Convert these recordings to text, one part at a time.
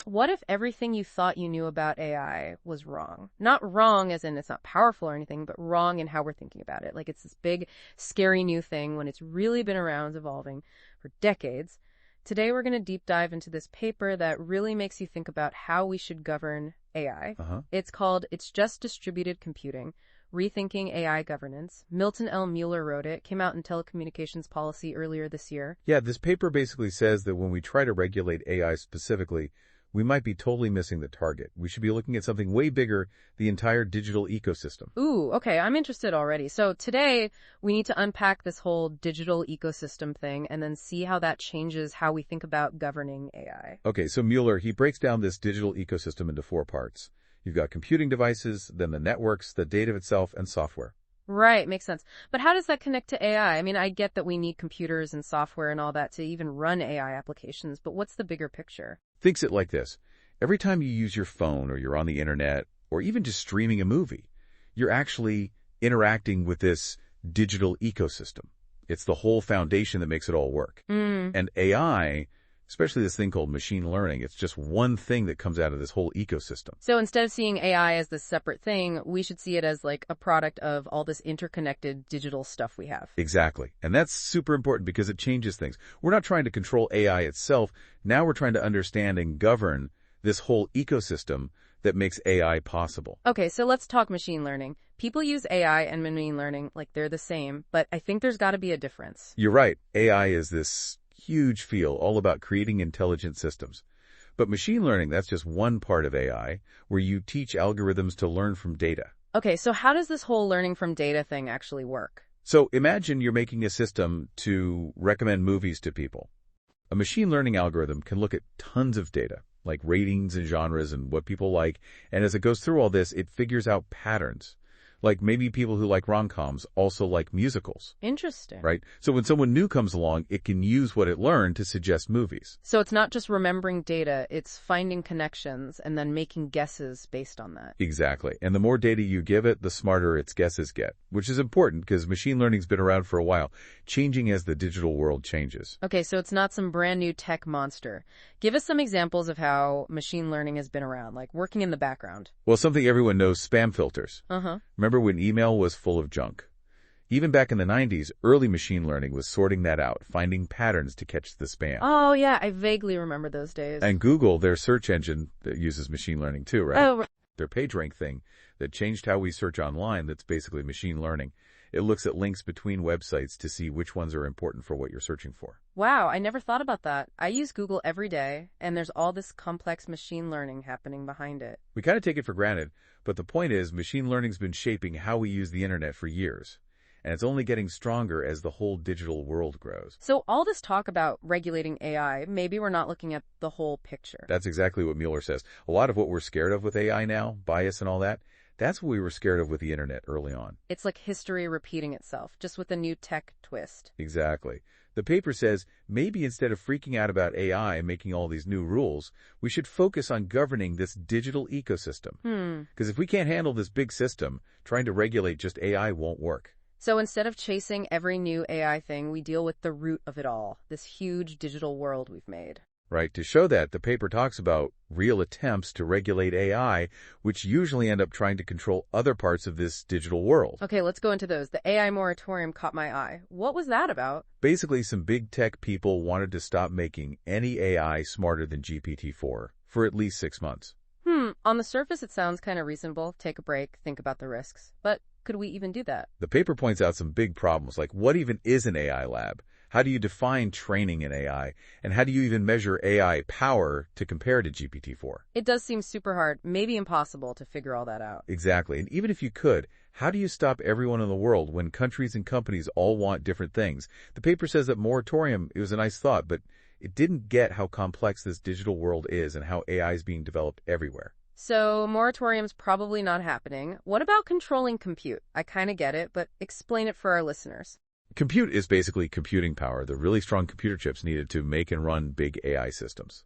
What if everything you thought you knew about AI was wrong? Not wrong as in it's not powerful or anything, but wrong in how we're thinking about it. Like it's this big, scary new thing when it's really been around, evolving for decades. Today we're going to deep dive into this paper that really makes you think about how we should govern AI. It's called It's Just Distributed Computing, Rethinking AI Governance. Milton L. Mueller wrote it, came out in Telecommunications Policy earlier this year. Yeah, this paper basically says that when we try to regulate AI specifically, we might be totally missing the target. We should be looking at something way bigger, the entire digital ecosystem. Ooh, okay, I'm interested already. So today we need to unpack this whole digital ecosystem thing and then see how that changes how we think about governing AI. Okay, so Mueller, he breaks down this digital ecosystem into 4 parts. You've got computing devices, then the networks, the data itself, and software. Right, makes sense. But how does that connect to AI? I mean, I get that we need computers and software and all that to even run AI applications, but what's the bigger picture? Think it like this. Every time you use your phone or you're on the internet or even just streaming a movie, you're actually interacting with this digital ecosystem. It's the whole foundation that makes it all work. And AI, especially this thing called machine learning, it's just one thing that comes out of this whole ecosystem. So instead of seeing AI as this separate thing, we should see it as like a product of all this interconnected digital stuff we have. Exactly. And that's super important because it changes things. We're not trying to control AI itself. Now we're trying to understand and govern this whole ecosystem that makes AI possible. Okay, so let's talk machine learning. People use AI and machine learning like they're the same, but I think there's got to be a difference. You're right. AI is this huge field all about creating intelligent systems. But machine learning, that's just one part of AI where you teach algorithms to learn from data. Okay, so how does this whole learning from data thing actually work? So imagine you're making a system to recommend movies to people. A machine learning algorithm can look at tons of data, like ratings and genres and what people like, and as it goes through all this, it figures out patterns. Like maybe people who like rom-coms also like musicals. Interesting. Right? So when someone new comes along, it can use what it learned to suggest movies. So it's not just remembering data, it's finding connections and then making guesses based on that. Exactly. And the more data you give it, the smarter its guesses get, which is important because machine learning's been around for a while, changing as the digital world changes. Okay, so it's not some brand new tech monster. Give us some examples of how machine learning has been around, like working in the background. Well, something everyone knows, spam filters. Remember when email was full of junk? Even back in the 90s, early machine learning was sorting that out, finding patterns to catch the spam. Oh, yeah, I vaguely remember those days. And Google, their search engine, that uses machine learning too, right? Oh, Their PageRank thing that changed how we search online, that's basically machine learning. It looks at links between websites to see which ones are important for what you're searching for. wow, I never thought about that. I use Google every day, and there's all this complex machine learning happening behind it. We kind of take it for granted, but the point is machine learning's been shaping how we use the internet for years. And it's only getting stronger as the whole digital world grows. So all this talk about regulating AI, maybe we're not looking at the whole picture. That's exactly what Mueller says. A lot of what we're scared of with AI now, bias and all that, that's what we were scared of with the internet early on. It's like history repeating itself, just with a new tech twist. Exactly. The paper says maybe instead of freaking out about AI and making all these new rules, we should focus on governing this digital ecosystem. Because if we can't handle this big system, trying to regulate just AI won't work. So instead of chasing every new AI thing, we deal with the root of it all, this huge digital world we've made. Right. To show that, the paper talks about real attempts to regulate AI, which usually end up trying to control other parts of this digital world. Okay, let's go into those. The AI moratorium caught my eye. What was that about? Basically, some big tech people wanted to stop making any AI smarter than GPT-4 for at least 6 months. On the surface, it sounds kind of reasonable. Take a break, think about the risks. But could we even do that? The paper points out some big problems, like what even is an AI lab? How do you define training in AI? And how do you even measure AI power to compare to GPT-4? It does seem super hard, maybe impossible to figure all that out. Exactly. And even if you could, how do you stop everyone in the world when countries and companies all want different things? The paper says that moratorium, it was a nice thought, but it didn't get how complex this digital world is and how AI is being developed everywhere. So moratorium's probably not happening. What about controlling compute? I kind of get it, but explain it for our listeners. Compute is basically computing power, the really strong computer chips needed to make and run big AI systems.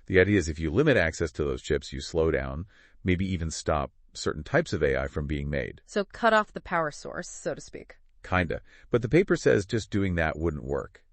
The idea is if you limit access to those chips, you slow down, maybe even stop certain types of AI from being made. So cut off the power source, so to speak. Kinda. But the paper says just doing that wouldn't work.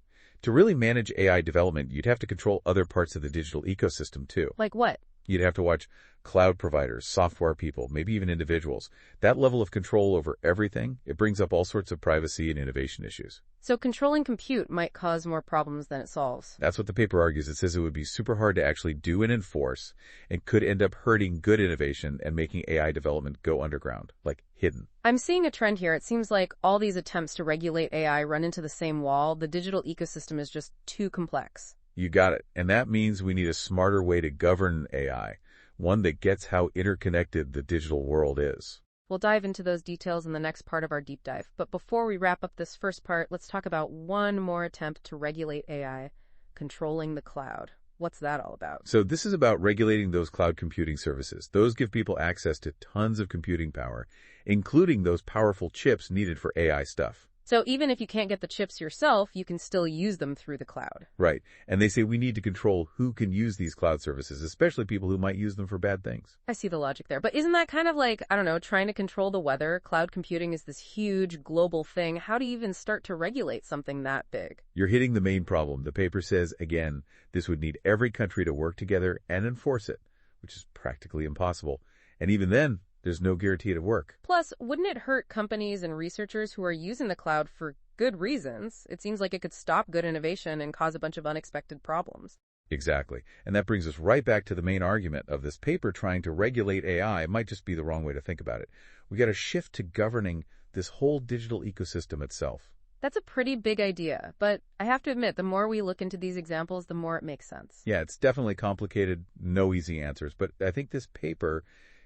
To really manage AI development, you'd have to control other parts of the digital ecosystem too. Like what? You'd have to watch cloud providers, software people, maybe even individuals. That level of control over everything, it brings up all sorts of privacy and innovation issues. So controlling compute might cause more problems than it solves. That's what the paper argues. It says it would be super hard to actually do and enforce and could end up hurting good innovation and making AI development go underground, like hidden. I'm seeing a trend here. It seems like all these attempts to regulate AI run into the same wall. The digital ecosystem is just too complex. You got it. And that means we need a smarter way to govern AI, one that gets how interconnected the digital world is. We'll dive into those details in the next part of our deep dive. But before we wrap up this first part, let's talk about one more attempt to regulate AI, controlling the cloud. What's that all about? So this is about regulating those cloud computing services. Those give people access to tons of computing power, including those powerful chips needed for AI stuff. So even if you can't get the chips yourself, you can still use them through the cloud. Right. And they say we need to control who can use these cloud services, especially people who might use them for bad things. I see the logic there. But isn't that kind of like, I don't know, trying to control the weather? Cloud computing is this huge global thing. How do you even start to regulate something that big? You're hitting the main problem. The paper says, again, this would need every country to work together and enforce it, which is practically impossible. And even then, there's no guarantee it'll work. Plus, wouldn't it hurt companies and researchers who are using the cloud for good reasons? It seems like it could stop good innovation and cause a bunch of unexpected problems. Exactly. And that brings us right back to the main argument of this paper trying to regulate AI. It might just be the wrong way to think about it. We got to shift to governing this whole digital ecosystem itself. That's a pretty big idea, but I have to admit, the more we look into these examples, the more it makes sense. Yeah, it's definitely complicated, no easy answers, but I think this paper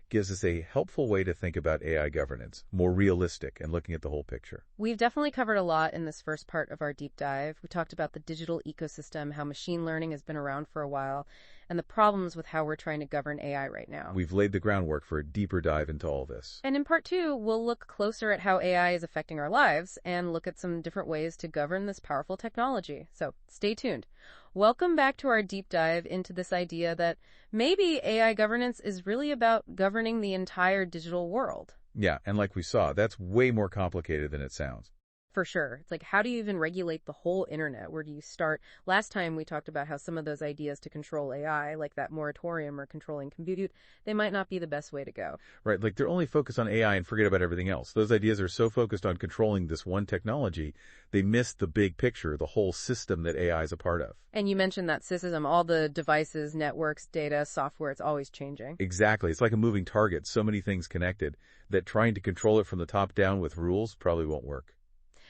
gives us a helpful way to think about AI governance, more realistic and looking at the whole picture. We've definitely covered a lot in this first part of our deep dive. We talked about the digital ecosystem, how machine learning has been around for a while, and the problems with how we're trying to govern AI right now. We've laid the groundwork for a deeper dive into all this. And in part two, we'll look closer at how AI is affecting our lives and look at some different ways to govern this powerful technology. So stay tuned. Welcome back to our deep dive into this idea that maybe AI governance is really about governing the entire digital world. Yeah, and like we saw, that's way more complicated than it sounds. For sure. It's like, how do you even regulate the whole internet? Where do you start? Last time we talked about how some of those ideas to control AI, like that moratorium or controlling compute, they might not be the best way to go. Right, like they're only focused on AI and forget about everything else. Those ideas are so focused on controlling this one technology, they miss the big picture, the whole system that AI is a part of. And you mentioned that system, all the devices, networks, data, software, it's always changing. Exactly. It's like a moving target, so many things connected, that trying to control it from the top down with rules probably won't work.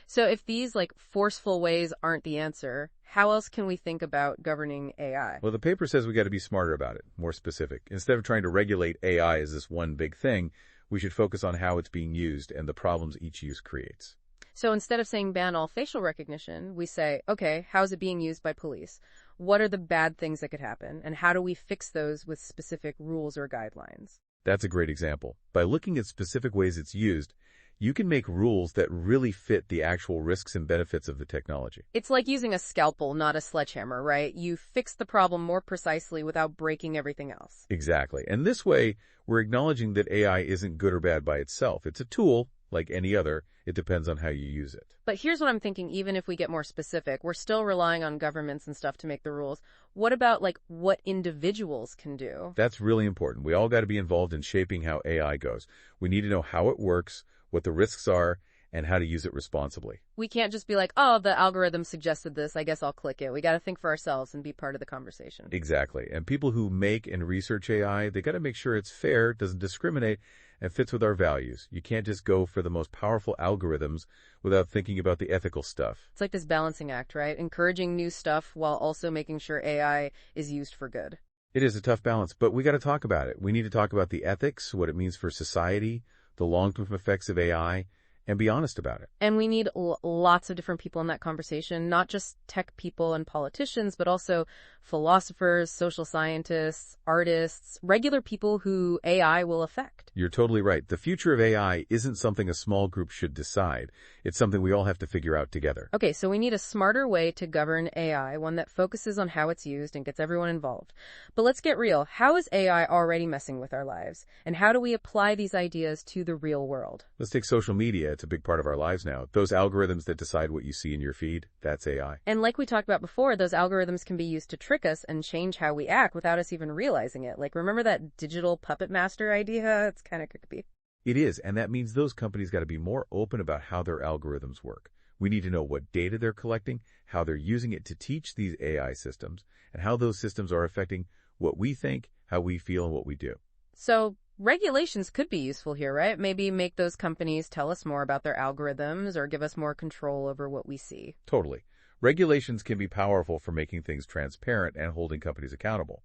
So if these forceful ways aren't the answer, how else can we think about governing AI? Well, the paper says we got to be smarter about it, more specific. Instead of trying to regulate AI as this one big thing, we should focus on how it's being used and the problems each use creates. So instead of saying ban all facial recognition, we say, okay, how's it being used by police? What are the bad things that could happen? And how do we fix those with specific rules or guidelines? That's a great example. By looking at specific ways it's used, you can make rules that really fit the actual risks and benefits of the technology. It's like using a scalpel, not a sledgehammer, right? You fix the problem more precisely without breaking everything else. Exactly. And this way, we're acknowledging that AI isn't good or bad by itself. It's a tool, like any other. It depends on how you use it. But here's what I'm thinking, even if we get more specific, we're still relying on governments and stuff to make the rules. What about, what individuals can do? That's really important. We all got to be involved in shaping how AI goes. We need to know how it works, what the risks are, and how to use it responsibly. We can't just be like, oh, the algorithm suggested this, I guess I'll click it. We got to think for ourselves and be part of the conversation. Exactly. And people who make and research AI, they got to make sure it's fair, doesn't discriminate, and fits with our values. You can't just go for the most powerful algorithms without thinking about the ethical stuff. It's like this balancing act, right? Encouraging new stuff while also making sure AI is used for good. It is a tough balance, but we got to talk about it. We need to talk about the ethics, what it means for society, the long-term effects of AI, and be honest about it. And we need lots of different people in that conversation, not just tech people and politicians, but also philosophers, social scientists, artists, regular people who AI will affect. You're totally right. The future of AI isn't something a small group should decide. It's something we all have to figure out together. Okay, so we need a smarter way to govern AI, one that focuses on how it's used and gets everyone involved. But let's get real. How is AI already messing with our lives? And how do we apply these ideas to the real world? Let's take social media media. It's a big part of our lives now. Those algorithms that decide what you see in your feed, that's AI. And like we talked about before, those algorithms can be used to trick us and change how we act without us even realizing it. Like, remember that digital puppet master idea? It's kind of creepy. It is, and that means those companies got to be more open about how their algorithms work. We need to know what data they're collecting, how they're using it to teach these AI systems, and how those systems are affecting what we think, how we feel, and what we do. So regulations could be useful here, right? Maybe make those companies tell us more about their algorithms or give us more control over what we see. Totally. Regulations can be powerful for making things transparent and holding companies accountable.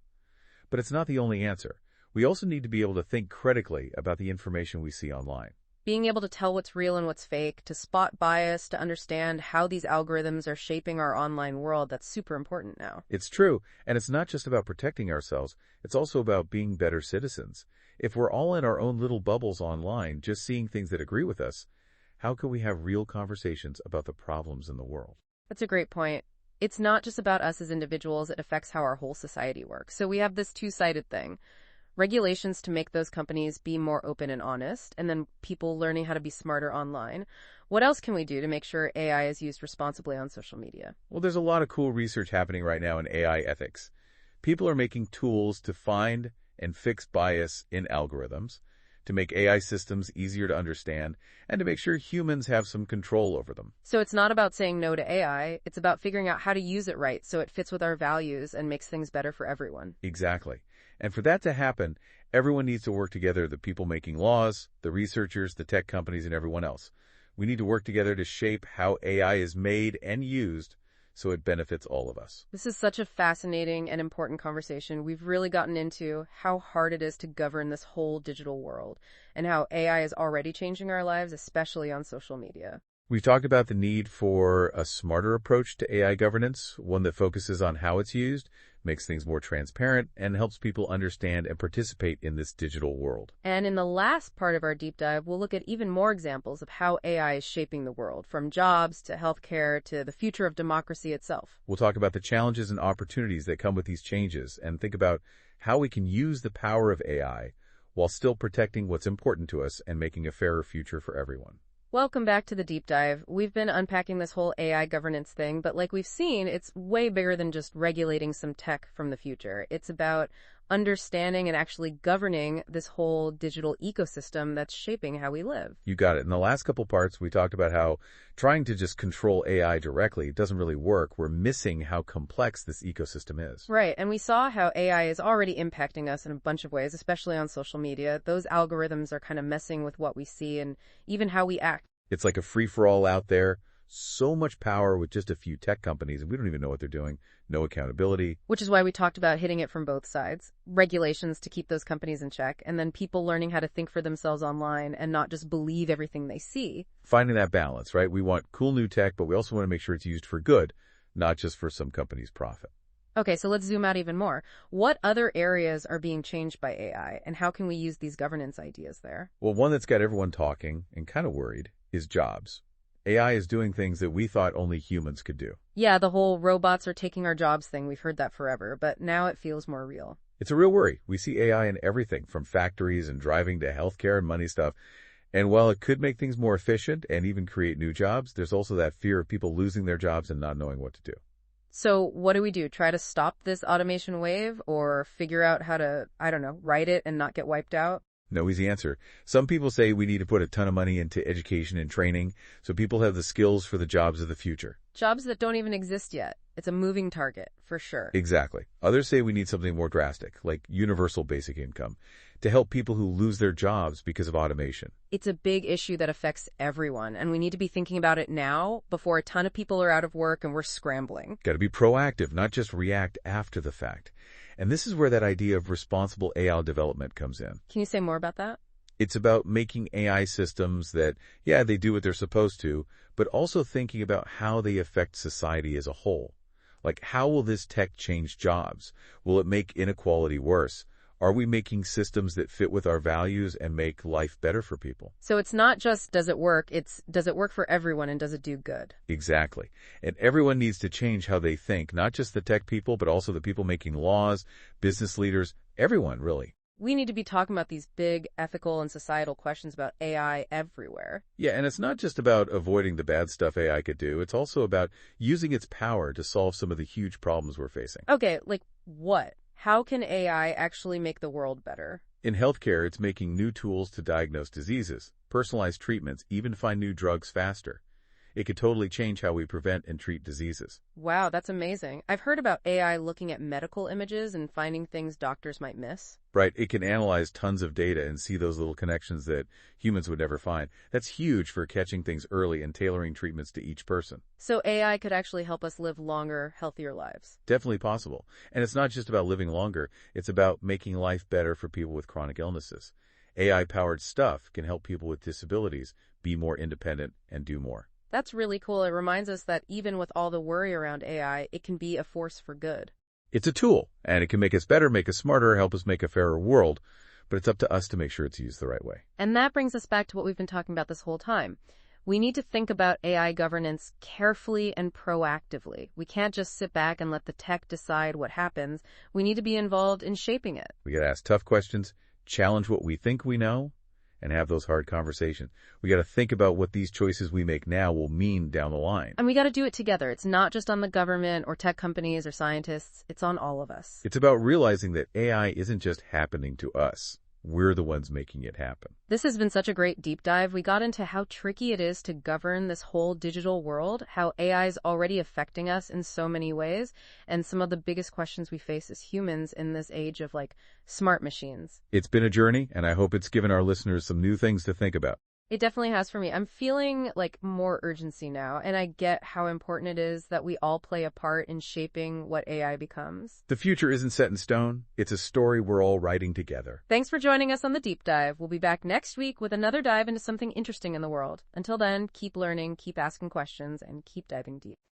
But it's not the only answer. We also need to be able to think critically about the information we see online. Being able to tell what's real and what's fake, to spot bias, to understand how these algorithms are shaping our online world, that's super important now. It's true, and it's not just about protecting ourselves, it's also about being better citizens. If we're all in our own little bubbles online, just seeing things that agree with us, how can we have real conversations about the problems in the world? That's a great point. It's not just about us as individuals, it affects how our whole society works. So we have this two-sided thing. Regulations to make those companies be more open and honest, and then people learning how to be smarter online. What else can we do to make sure AI is used responsibly on social media? Well, there's a lot of cool research happening right now in AI ethics. People are making tools to find and fix bias in algorithms, to make AI systems easier to understand, and to make sure humans have some control over them. So it's not about saying no to AI, it's about figuring out how to use it right so it fits with our values and makes things better for everyone. Exactly. And for that to happen, everyone needs to work together, the people making laws, the researchers, the tech companies, and everyone else. We need to work together to shape how AI is made and used so it benefits all of us. This is such a fascinating and important conversation. We've really gotten into how hard it is to govern this whole digital world and how AI is already changing our lives, especially on social media. We've talked about the need for a smarter approach to AI governance, one that focuses on how it's used, makes things more transparent, and helps people understand and participate in this digital world. And in the last part of our deep dive, we'll look at even more examples of how AI is shaping the world, from jobs to healthcare to the future of democracy itself. We'll talk about the challenges and opportunities that come with these changes and think about how we can use the power of AI while still protecting what's important to us and making a fairer future for everyone. Welcome back to the deep dive. We've been unpacking this whole AI governance thing, but like we've seen, it's way bigger than just regulating some tech from the future. It's about understanding and actually governing this whole digital ecosystem that's shaping how we live. You got it. In the last couple parts, we talked about how trying to just control AI directly doesn't really work. We're missing how complex this ecosystem is. Right, and we saw how AI is already impacting us in a bunch of ways, especially on social media. Those algorithms are kind of messing with what we see and even how we act. It's like a free-for-all out there. So much power with just a few tech companies, and we don't even know what they're doing. No accountability. Which is why we talked about hitting it from both sides. Regulations to keep those companies in check, and then people learning how to think for themselves online and not just believe everything they see. Finding that balance, right? We want cool new tech, but we also want to make sure it's used for good, not just for some company's profit. Okay, so let's zoom out even more. What other areas are being changed by AI, and how can we use these governance ideas there? Well, one that's got everyone talking and kind of worried is jobs. AI is doing things that we thought only humans could do. Yeah, the whole robots are taking our jobs thing, we've heard that forever, but now it feels more real. It's a real worry. We see AI in everything, from factories and driving to healthcare and money stuff. And while it could make things more efficient and even create new jobs, there's also that fear of people losing their jobs and not knowing what to do. So what do? Try to stop this automation wave or figure out how to, write it and not get wiped out? No easy answer. Some people say we need to put a ton of money into education and training so people have the skills for the jobs of the future. Jobs that don't even exist yet. It's a moving target, for sure. Exactly. Others say we need something more drastic, like universal basic income, to help people who lose their jobs because of automation. It's a big issue that affects everyone, and we need to be thinking about it now before a ton of people are out of work and we're scrambling. Got to be proactive, not just react after the fact. And this is where that idea of responsible AI development comes in. Can you say more about that? It's about making AI systems that, yeah, they do what they're supposed to, but also thinking about how they affect society as a whole. Like, how will this tech change jobs? Will it make inequality worse? Are we making systems that fit with our values and make life better for people? So it's not just does it work, it's does it work for everyone and does it do good? Exactly. And everyone needs to change how they think, not just the tech people, but also the people making laws, business leaders, everyone, really. we need to be talking about these big ethical and societal questions about AI everywhere. Yeah, and it's not just about avoiding the bad stuff AI could do. It's also about using its power to solve some of the huge problems we're facing. Okay, like what? How can AI actually make the world better? In healthcare, it's making new tools to diagnose diseases, personalize treatments, even find new drugs faster. It could totally change how we prevent and treat diseases. Wow, that's amazing. I've heard about AI looking at medical images and finding things doctors might miss. Right, it can analyze tons of data and see those little connections that humans would never find. That's huge for catching things early and tailoring treatments to each person. So AI could actually help us live longer, healthier lives. Definitely possible. And it's not just about living longer, it's about making life better for people with chronic illnesses. AI-powered stuff can help people with disabilities be more independent and do more. That's really cool. It reminds us that even with all the worry around AI, it can be a force for good. It's a tool, and it can make us better, make us smarter, help us make a fairer world, but it's up to us to make sure it's used the right way. And that brings us back to what we've been talking about this whole time. We need to think about AI governance carefully and proactively. We can't just sit back and let the tech decide what happens. We need to be involved in shaping it. We got to ask tough questions, challenge what we think we know, and have those hard conversations. We got to think about what these choices we make now will mean down the line. And we got to do it together. It's not just on the government or tech companies or scientists. It's on all of us. It's about realizing that AI isn't just happening to us. We're the ones making it happen. This has been such a great deep dive. We got into how tricky it is to govern this whole digital world, how AI is already affecting us in so many ways, and some of the biggest questions we face as humans in this age of smart machines. It's been a journey, and I hope it's given our listeners some new things to think about. It definitely has for me. I'm feeling more urgency now, and I get how important it is that we all play a part in shaping what AI becomes. The future isn't set in stone. It's a story we're all writing together. Thanks for joining us on The Deep Dive. We'll be back next week with another dive into something interesting in the world. Until then, keep learning, keep asking questions, and keep diving deep.